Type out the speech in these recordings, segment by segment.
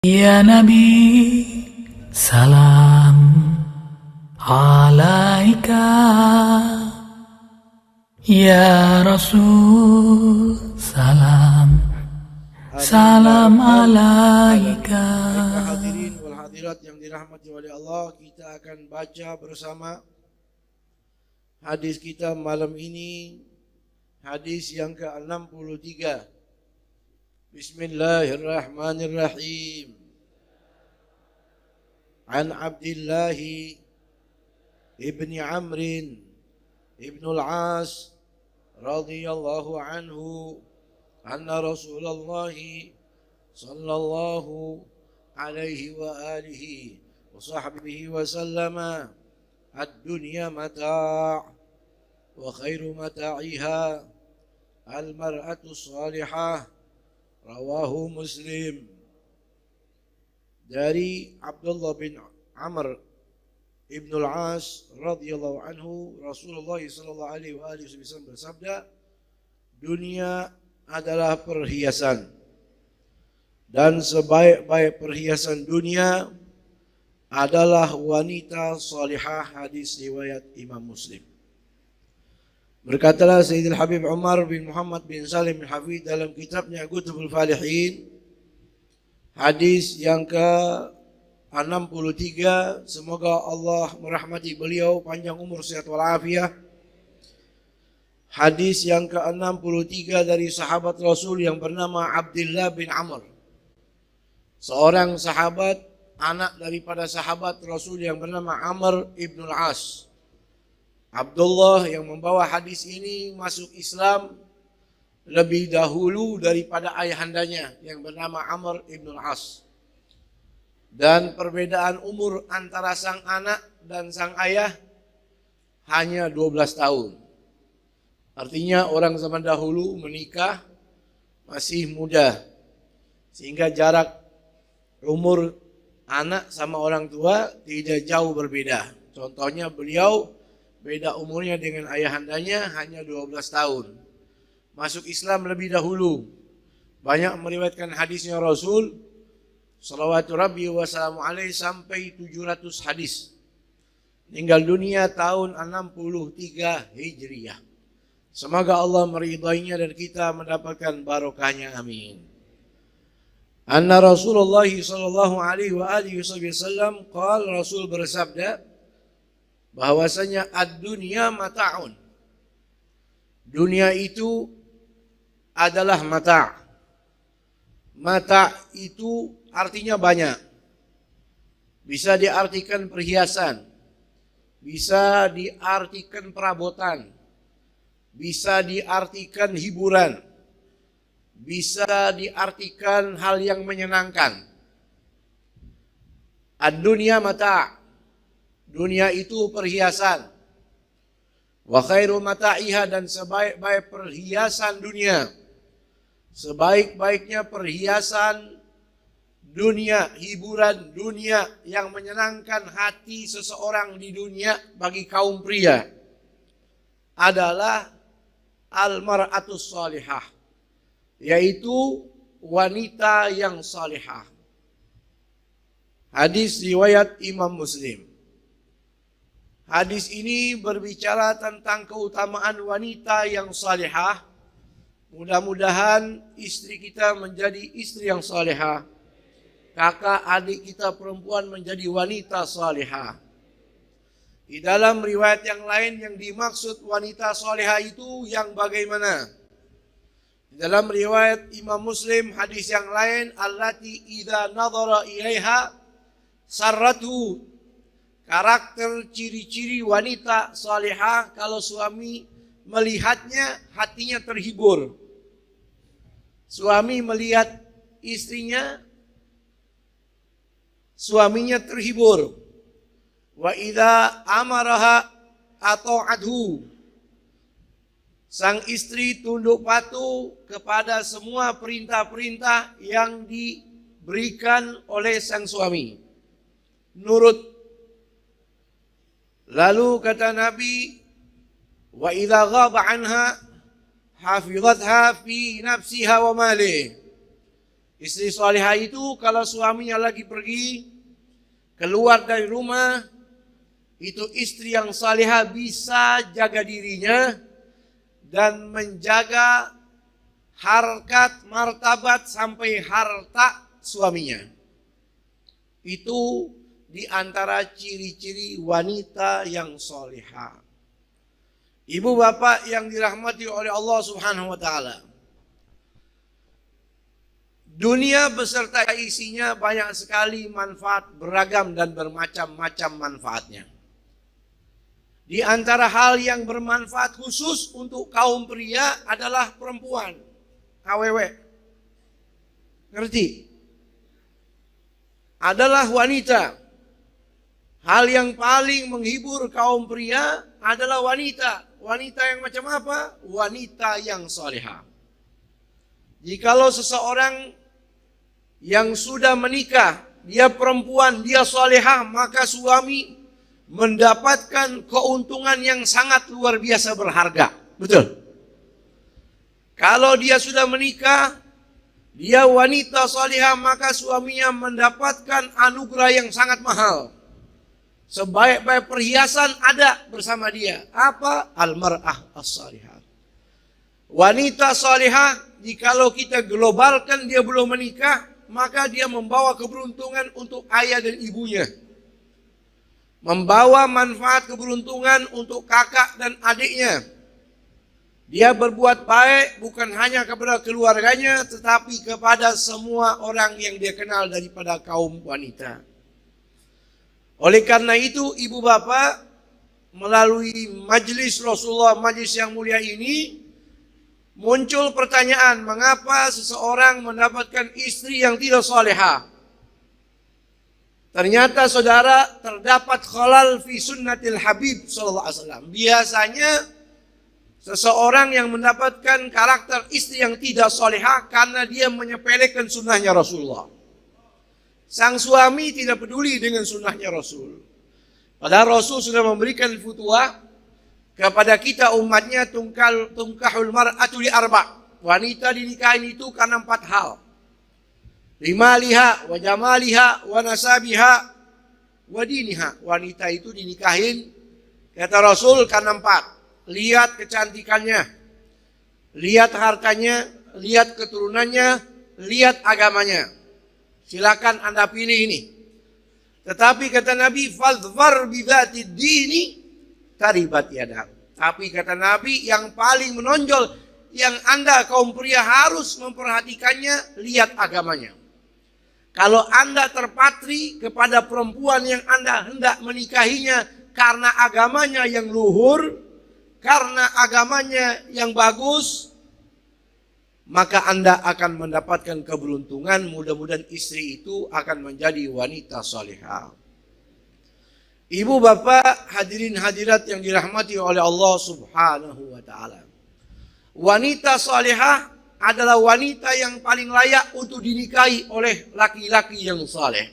Ya Nabi, salam alaika. Ya Rasul, salam alaika. Baiklah hadirin wal hadirat yang dirahmati oleh Allah, kita akan baca bersama hadis kita malam ini, hadis yang ke-63. Bismillahirrahmanirrahim. An Abdullah ibn Amr ibn al-As radhiyallahu anhu anna Rasulullah sallallahu alaihi wa alihi wa sahbihi wa sallama ad-dunya mata' wa khairu mata'iha al-mar'atu salihah. Rawahu Muslim. Dari Abdullah bin Amr ibn al-As radhiyallahu anhu, Rasulullah sallallahu alaihi wasallam bersabda, dunia adalah perhiasan, dan sebaik-baik perhiasan dunia adalah wanita salihah. Hadis riwayat Imam Muslim. Berkatalah Sayyidil Habib Umar bin Muhammad bin Salim bin Hafid dalam kitabnya Kutubul Falihin, hadis yang ke-63, semoga Allah merahmati beliau, panjang umur, sehat walafiat. Hadis yang ke-63 dari sahabat Rasul yang bernama Abdullah bin Amr, seorang sahabat, anak daripada sahabat Rasul yang bernama Amr ibn al-As. Abdullah yang membawa hadis ini masuk Islam lebih dahulu daripada ayahandanya yang bernama Amr ibn al-As. Dan perbedaan umur antara sang anak dan sang ayah hanya 12 tahun. Artinya orang zaman dahulu menikah masih muda, sehingga jarak umur anak sama orang tua tidak jauh berbeda. Contohnya beliau beda umurnya dengan ayahandanya hanya 12 tahun. Masuk Islam lebih dahulu. Banyak meriwayatkan hadisnya Rasul salawatu rabbi wa salamu alaihi sampai 700 hadis. Meninggal dunia tahun 63 Hijriah. Semoga Allah meridainya dan kita mendapatkan barokahnya, amin. Anna Rasulullah sallallahu alaihi wasallam qala, Rasul bersabda bahwasanya ad-dunya mata'un, dunia itu adalah mata'. Mata' itu artinya banyak. Bisa diartikan perhiasan, bisa diartikan perabotan, bisa diartikan hiburan, bisa diartikan hal yang menyenangkan. Ad-dunya mata', dunia itu perhiasan. Wa khairu mata'iha, dan sebaik-baik perhiasan dunia, sebaik-baiknya perhiasan dunia, hiburan dunia yang menyenangkan hati seseorang di dunia bagi kaum pria adalah al-mar'atus salihah, yaitu wanita yang salihah. Hadis riwayat Imam Muslim. Hadis ini berbicara tentang keutamaan wanita yang salihah. Mudah-mudahan istri kita menjadi istri yang salihah. Kakak adik kita perempuan menjadi wanita salihah. Di dalam riwayat yang lain yang dimaksud wanita salihah itu yang bagaimana? Di dalam riwayat Imam Muslim hadis yang lain, allati idza nadhara ilaiha sarratu. Karakter ciri-ciri wanita salihah, kalau suami melihatnya hatinya terhibur. Suami melihat istrinya, suaminya terhibur. Wa idza amaraha ata'athu. Sang istri tunduk patuh kepada semua perintah-perintah yang diberikan oleh sang suami. Nurut. Lalu kata Nabi, wa idza ghaba anha hafizatha fi nafsiha wa malih. Istri salihah itu kalau suaminya lagi pergi keluar dari rumah, itu istri yang salihah bisa jaga dirinya dan menjaga harkat, martabat sampai harta suaminya. Itu di antara ciri-ciri wanita yang salihah. Ibu bapak yang dirahmati oleh Allah Subhanahu wa taala. Dunia beserta isinya banyak sekali manfaat beragam dan bermacam-macam manfaatnya. Di antara hal yang bermanfaat khusus untuk kaum pria adalah perempuan, awewe. Ngerti? Adalah wanita. Hal yang paling menghibur kaum pria adalah wanita. Wanita yang macam apa? Wanita yang salihah. Jikalau seseorang yang sudah menikah, dia perempuan, dia salihah, maka suami mendapatkan keuntungan yang sangat luar biasa berharga. Betul? Kalau dia sudah menikah, dia wanita salihah, maka suaminya mendapatkan anugerah yang sangat mahal. Sebaik-baik perhiasan ada bersama dia. Apa? Al-mar'ah as-salihah. Wanita salihah, jikalau kita globalkan dia belum menikah, maka dia membawa keberuntungan untuk ayah dan ibunya. Membawa manfaat keberuntungan untuk kakak dan adiknya. Dia berbuat baik bukan hanya kepada keluarganya, tetapi kepada semua orang yang dia kenal daripada kaum wanita. Oleh karena itu, ibu bapak, melalui majelis Rasulullah, majelis yang mulia ini, muncul pertanyaan, mengapa seseorang mendapatkan istri yang tidak salihah? Ternyata saudara, terdapat khalal fi sunnatil Habib sallallahu alaihi wasallam. Biasanya seseorang yang mendapatkan karakter istri yang tidak salihah karena dia menyepelekan sunnahnya Rasulullah. Sang suami tidak peduli dengan sunnahnya Rasul. Padahal Rasul sudah memberikan fatwa kepada kita umatnya, tungkahul mar'atu li arba'. Wanita dinikahin itu karena 4 hal. Limaliha, wa jamaliha, wa nasabiha, wa diniha. Wanita itu dinikahin, kata Rasul, karena 4. Lihat kecantikannya, lihat hartanya, lihat keturunannya, lihat agamanya. Silakan Anda pilih ini. Tetapi kata Nabi, fadhfar bidzati dini taribat yadak. Tapi kata Nabi, yang paling menonjol yang Anda kaum pria harus memperhatikannya, lihat agamanya. Kalau Anda terpatri kepada perempuan yang Anda hendak menikahinya karena agamanya yang luhur, karena agamanya yang bagus, maka Anda akan mendapatkan keberuntungan. Mudah-mudahan istri itu akan menjadi wanita salihah. Ibu bapak, hadirin hadirat yang dirahmati oleh Allah Subhanahu wa taala. Wanita salihah adalah wanita yang paling layak untuk dinikahi oleh laki-laki yang saleh.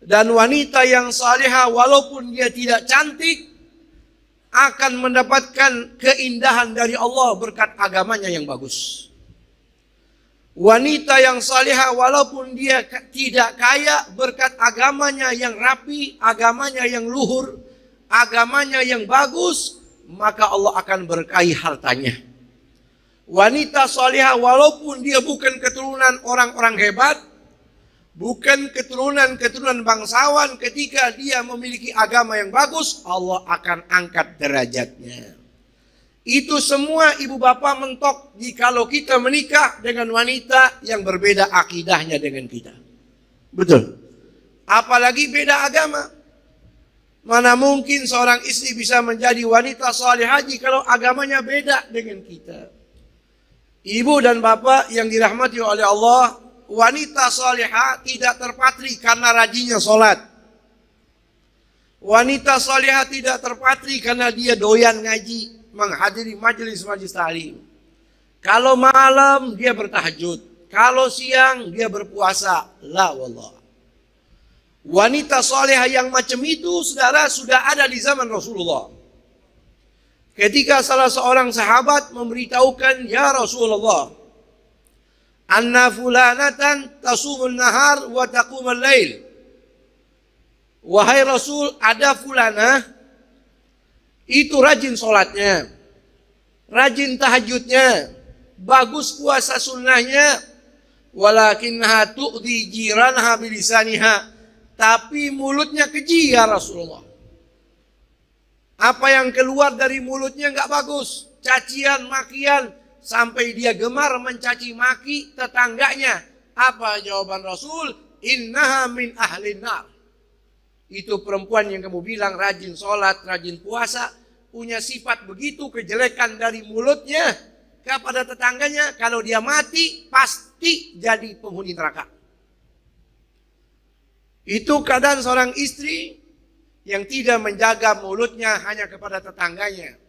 Dan wanita yang salihah walaupun dia tidak cantik akan mendapatkan keindahan dari Allah berkat agamanya yang bagus. Wanita yang salihah walaupun dia tidak kaya, berkat agamanya yang rapi, agamanya yang luhur, agamanya yang bagus, maka Allah akan berkahi hartanya. Wanita salihah walaupun dia bukan keturunan orang-orang hebat, bukan keturunan bangsawan, ketika dia memiliki agama yang bagus, Allah akan angkat derajatnya. Itu semua ibu bapak mentok jikalau kita menikah dengan wanita yang berbeda akidahnya dengan kita. Betul. Apalagi beda agama. Mana mungkin seorang istri bisa menjadi wanita salihah jikalau agamanya beda dengan kita. Ibu dan bapak yang dirahmati oleh Allah, wanita salihah tidak terpatri karena rajinnya sholat. Wanita salihah tidak terpatri karena dia doyan ngaji, menghadiri majelis-majelis ta'lim. Kalau malam dia bertahajud, kalau siang dia berpuasa. La wallah. Wanita salihah yang macam itu, saudara, sudah ada di zaman Rasulullah. Ketika salah seorang sahabat memberitahukan, ya Rasulullah, Anna fulanatan tasumul nahar wa taqumul lail. Wahai Rasul, ada fulanah itu rajin sholatnya, rajin tahajudnya, bagus puasa sunnahnya, walakinnaha tu'dhi jiranha bilisaniha, tapi mulutnya keji ya Rasulullah. Apa yang keluar dari mulutnya enggak bagus, cacian, makian, sampai dia gemar mencaci maki tetangganya. Apa jawaban Rasul? Innaha min ahlin nar. Itu perempuan yang kamu bilang rajin sholat, rajin puasa, punya sifat begitu, kejelekan dari mulutnya kepada tetangganya. Kalau dia mati, pasti jadi penghuni neraka. Itu keadaan seorang istri yang tidak menjaga mulutnya hanya kepada tetangganya.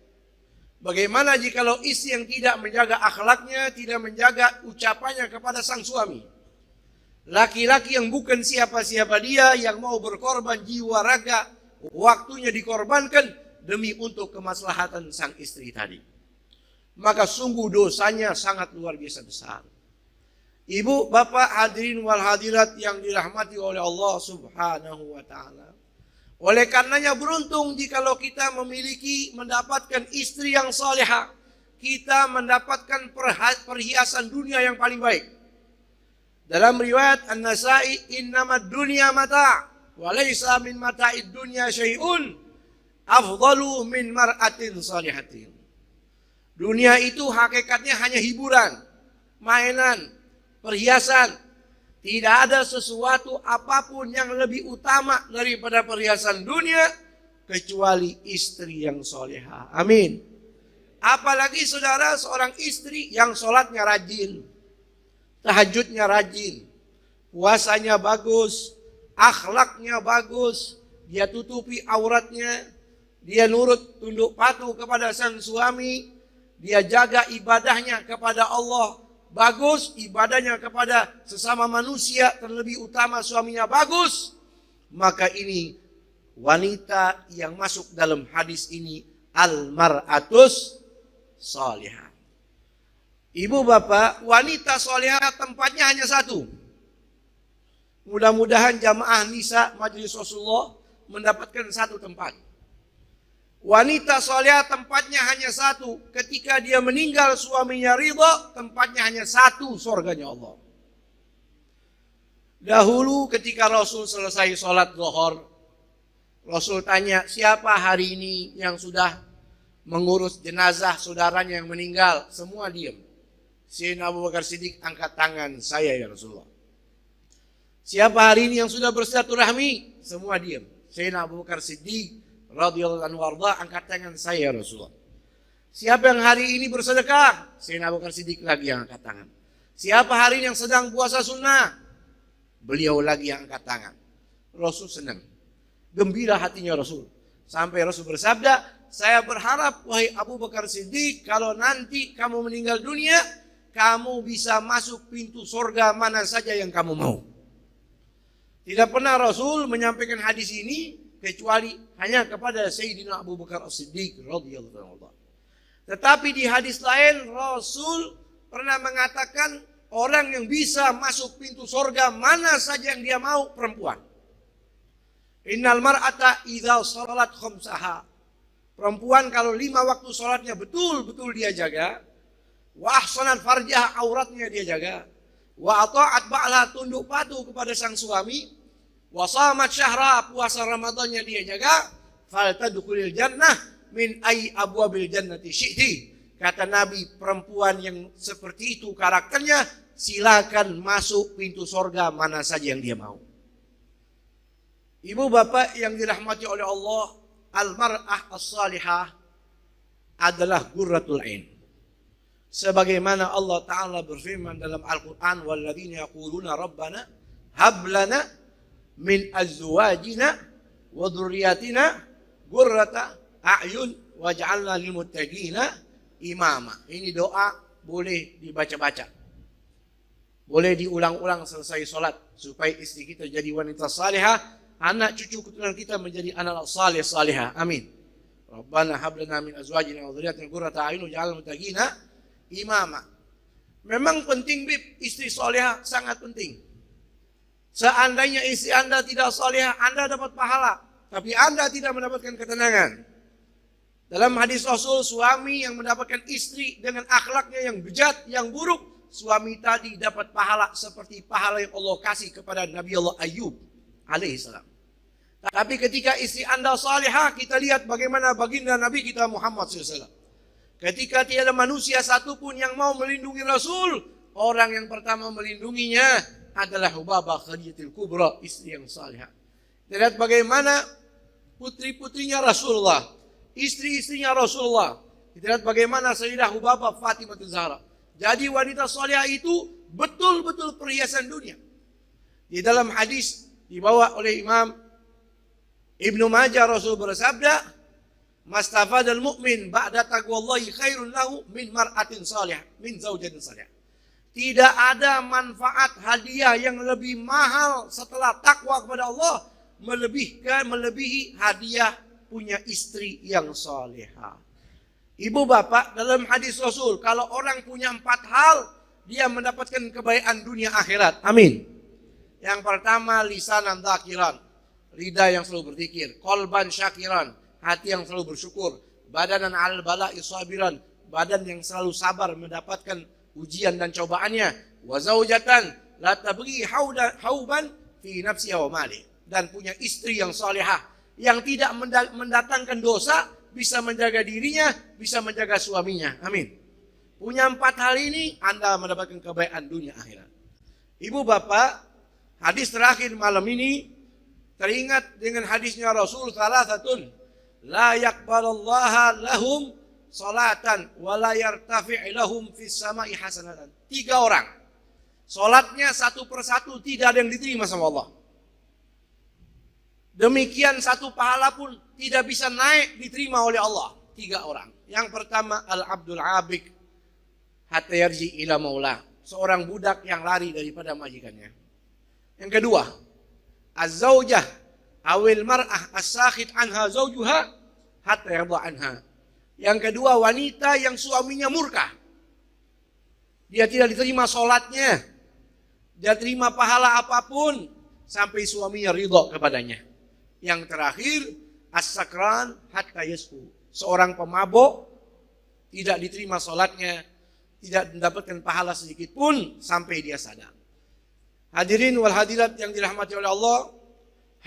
Bagaimana jikalau istri yang tidak menjaga akhlaknya, tidak menjaga ucapannya kepada sang suami? Laki-laki yang bukan siapa-siapa dia, yang mau berkorban jiwa raga, waktunya dikorbankan demi untuk kemaslahatan sang istri tadi. Maka sungguh dosanya sangat luar biasa besar. Ibu, bapak, hadirin wal hadirat yang dirahmati oleh Allah subhanahu wa ta'ala. Oleh karenanya beruntung jikalau kita mendapatkan istri yang salihah. Kita mendapatkan perhiasan dunia yang paling baik. Dalam riwayat An-Nasa'i, innamad dunya mata' wa laysa min mata'id dunya syai'un afdalu min mar'atin salihatin. Dunia itu hakikatnya hanya hiburan, mainan, perhiasan. Tidak ada sesuatu apapun yang lebih utama daripada perhiasan dunia kecuali istri yang salihah. Amin. Apalagi saudara, seorang istri yang sholatnya rajin, tahajudnya rajin, puasanya bagus, akhlaknya bagus, dia tutupi auratnya, dia nurut tunduk patuh kepada sang suami, dia jaga ibadahnya kepada Allah bagus, ibadahnya kepada sesama manusia terlebih utama suaminya bagus, maka ini wanita yang masuk dalam hadis ini al-mar'atus salihah. Ibu bapak, wanita salihah tempatnya hanya satu. Mudah-mudahan jamaah nisa Majelis Rasulullah mendapatkan satu tempat. Wanita salihah tempatnya hanya satu. Ketika dia meninggal suaminya ridha, tempatnya hanya satu, surganya Allah. Dahulu ketika Rasul selesai sholat zuhur, Rasul tanya, siapa hari ini yang sudah mengurus jenazah saudaranya yang meninggal? Semua diam. Sayyidina Abu Bakar Siddiq angkat tangan, saya ya Rasulullah. Siapa hari ini yang sudah bersilaturahmi? Semua diam. Sayyidina Abu Bakar Siddiq radhiyallahu anhu warda angkat tangan, saya ya Rasulullah. Siapa yang hari ini bersedekah? Sayyidina Abu Bakar Siddiq lagi yang angkat tangan. Siapa hari ini yang sedang puasa sunnah? Beliau lagi yang angkat tangan. Rasul senang. Gembira hatinya Rasul. Sampai Rasul bersabda, saya berharap wahai Abu Bakar Siddiq, kalau nanti kamu meninggal dunia, kamu bisa masuk pintu surga mana saja yang kamu mau. Tidak pernah Rasul menyampaikan hadis ini kecuali hanya kepada Sayyidina Abu Bakar As-Siddiq radhiyallahu anhu. Tetapi di hadis lain Rasul pernah mengatakan orang yang bisa masuk pintu surga mana saja yang dia mau perempuan. Innal mar'ata idza shalat khamsaha. Perempuan kalau 5 waktu sholatnya betul-betul dia jaga, wa ahsanat farjah, auratnya dia jaga, wa ata'at ba'la, tunduk patuh kepada sang suami, wa shamat syahra, puasa Ramadannya dia jaga, fal tadkhulil jannah min ay abwabil jannati syi'ti. Kata Nabi, perempuan yang seperti itu karakternya, silakan masuk pintu surga mana saja yang dia mau. Ibu bapak yang dirahmati oleh Allah, al-mar'ah as-salihah adalah qurratul ain. Sebagaimana Allah Ta'ala berfirman dalam Al-Quran, walladzina yaquluna rabbana hab lana min azwajina wa dhurriyyatina qurrata a'yun waj'alna lil muttaqina imama. Ini doa boleh dibaca-baca, boleh diulang-ulang selesai sholat, supaya istri kita jadi wanita salihah, anak cucu keturunan kita menjadi anak salih salihah. Amin. Rabbana hab lana min azwajina wa dhurriyyatina qurrata a'yun waj'alna lil muttaqina imama. Memang penting, Bib, istri solehah sangat penting. Seandainya istri Anda tidak solehah, Anda dapat pahala, tapi Anda tidak mendapatkan ketenangan. Dalam hadis Rasul, suami yang mendapatkan istri dengan akhlaknya yang bejat, yang buruk, suami tadi dapat pahala seperti pahala yang Allah kasih kepada Nabi Allah Ayub alaihissalam. Tapi ketika istri Anda salihah, kita lihat bagaimana baginda Nabi kita Muhammad SAW. Ketika tiada manusia satupun yang mau melindungi Rasul, orang yang pertama melindunginya adalah Hubabah Khadijatul Kubra, istri yang salihah. Kita lihat bagaimana putri-putrinya Rasulullah, istri-istrinya Rasulullah. Kita lihat bagaimana Sayyidah Hubabah Fatimah Zahra. Jadi wanita salihah itu betul-betul perhiasan dunia. Di dalam hadis dibawa oleh Imam Ibnu Majah, Rasul bersabda, "Mastafadal mu'min ba'da taqwallahi khairun lahu min mar'atin salihah, min zaujatin salihah." Tidak ada manfaat hadiah yang lebih mahal setelah takwa kepada Allah melebihi hadiah punya istri yang salihah. Ibu bapak, dalam hadis Rasul, kalau orang punya 4 hal, dia mendapatkan kebaikan dunia akhirat. Amin. Yang pertama, lisanan dzakiran, lidah yang selalu berzikir. Qalban syakiran, hati yang selalu bersyukur. Badanan al bala'i sabiran, badan yang selalu sabar mendapatkan ujian dan cobaannya. Wa zaujatan la tabghi hauban fi nafsiha wa mali, dan punya istri yang salihah yang tidak mendatangkan dosa, bisa menjaga dirinya, bisa menjaga suaminya. Amin. Punya 4 hal ini, Anda mendapatkan kebaikan dunia akhirat. Ibu bapak, hadis terakhir malam ini teringat dengan hadisnya Rasul, salasatun la yaqbalallaha lahum salatan wa la yartafi' lahum fis sama'i hasanatan. 3 orang, salatnya satu persatu tidak ada yang diterima sama Allah. Demikian satu pahala pun tidak bisa naik diterima oleh Allah. 3 orang. Yang pertama, al-abdul abik hatta yarji ila maula, seorang budak yang lari daripada majikannya. Yang kedua, az-zaujah awil mar'ah as-sakhit anha zaujuha hatta yarda anha. Yang kedua, wanita yang suaminya murka. Dia tidak diterima sholatnya, dia terima pahala apapun sampai suaminya ridha kepadanya. Yang terakhir, as-sakran hatta yasku, seorang pemabuk tidak diterima sholatnya, tidak mendapatkan pahala sedikit pun sampai dia sadar. Hadirin wal hadirat yang dirahmati oleh Allah,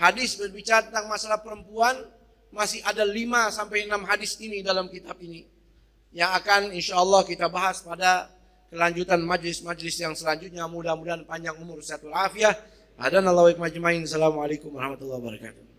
hadis berbicara tentang masalah perempuan, masih ada 5 sampai 6 hadis ini dalam kitab ini yang akan insyaallah kita bahas pada kelanjutan majlis-majlis yang selanjutnya. Mudah-mudahan panjang umur, sehat walafiat. Hadanallahu wa iyyakum ajmain. Assalamualaikum warahmatullahi wabarakatuh.